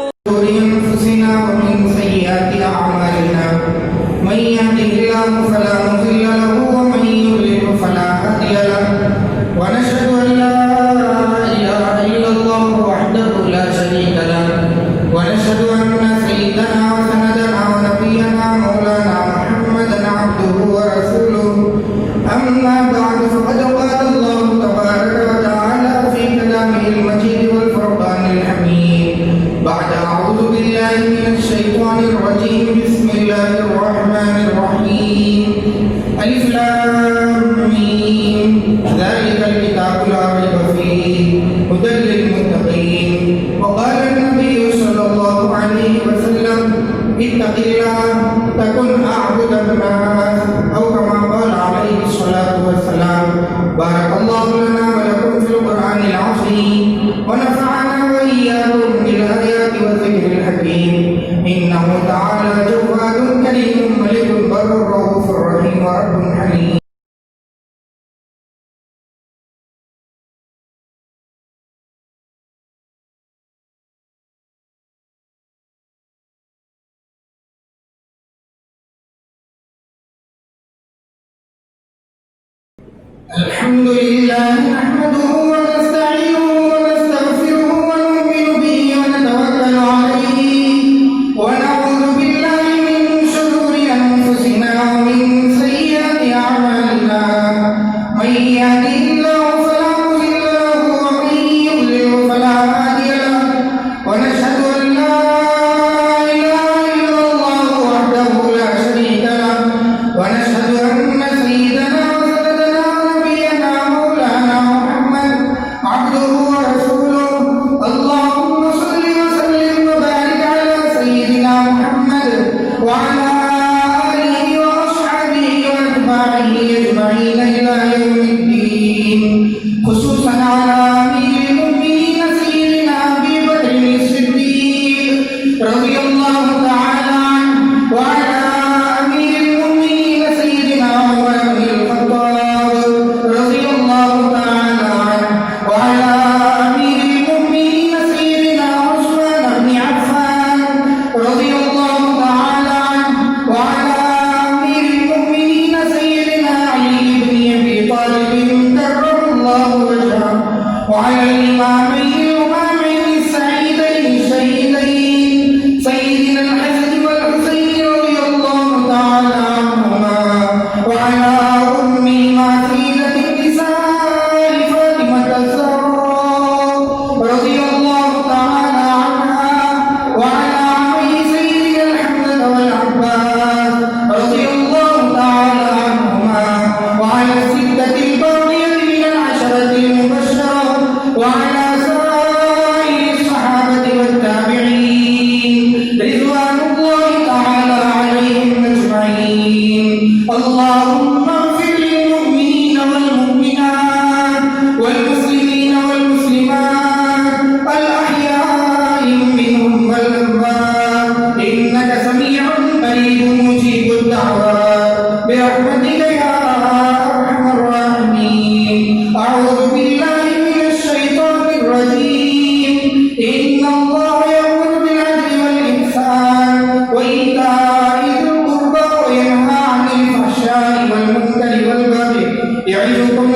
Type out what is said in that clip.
أنفسنا ومن سيئات أعمالنا من يهده الله فلا مضل له ومن يضلل فلا هادي له ونشهد أن لا إله إلا الله وحده لا شريك له ونشهد أن سيدنا وسندنا ونبينا مولانا محمدا عبده ورسوله أما بعد فقد قال الله تبارك وتعالى في كلامه المجيد والفرقان الحميد بعد أعوذ بالله من الشيطان الرجيم بسم الله الرحمن الرحيم ألف لام ميم ذلك الكتاب لا ريب فيه هدى للمتقين وقال النبي صلى الله عليه وسلم اتق الله تكن أعبد الناس أو كما قال عليه الصلاة والسلام بارك الله لنا ولكم في القرآن العظيم ونفعنا وإياكم بالآيات والذكر الحكيم إنه تعالى جواد كريم ملك بر رؤوف رحيم ورب حليم. الحمد لله نحمده ونستعينه ونستغفره ونؤمن به ونتوكل عليه ونعوذ بالله من شرور أنفسنا ومن سيئات أعمالنا من يهده الله فلا مضل له ومن يضلل فلا هادي له ونشهد أن لا إله إلا الله وحده لا شريك له ونشهد أن سيدنا عبده ورسوله اللهم صل وسلم وبارك على سيدنا محمد وعلى آله وأصحابه وأتباعه أجمعين إلى يوم الدين خصوصا على أمير المؤمنين سيدنا أبي بكر الصديق رضي الله تعالى عنه وعلى أمير المؤمنين سيدنا عمر بن الخطاب رضي الله تعالى عنه وعلى أمير المؤمنين سيدنا عثمان بن عفان رضي الله تعالى عنه وعلى أمير المؤمنين سيدنا علي بن أبي طالب كرم الله وجهه وعلى الإمامين السعيدين الشهيدين سيدنا الحسن والحسين رضي الله تعالى عنهما وعلى أمهما سيدة النساء فاطمة الزهراء رضي الله تعالى عنها وعلى عمه سيدنا الحمد والعباس رضي الله تعالى عنهما وعلى الستة الباقية من العشرة المبشرة وعلى سائر الصحابة والتابعين رضوان الله تعالى عليهم أجمعين اللهم اغفر للمؤمنين والمؤمنات والمسلمين والمسلمات الأحياء منهم والأموات إنك سميع قريب مجيب الدعوات برحمتك يا أرحم الراحمين أعوذ بالله من الشيطان الرجيم إن الله يأمر بالعدل والإحسان وإيتاء ذي القربى وينهى عن الفحشاء والمنكر والبغي يعظكم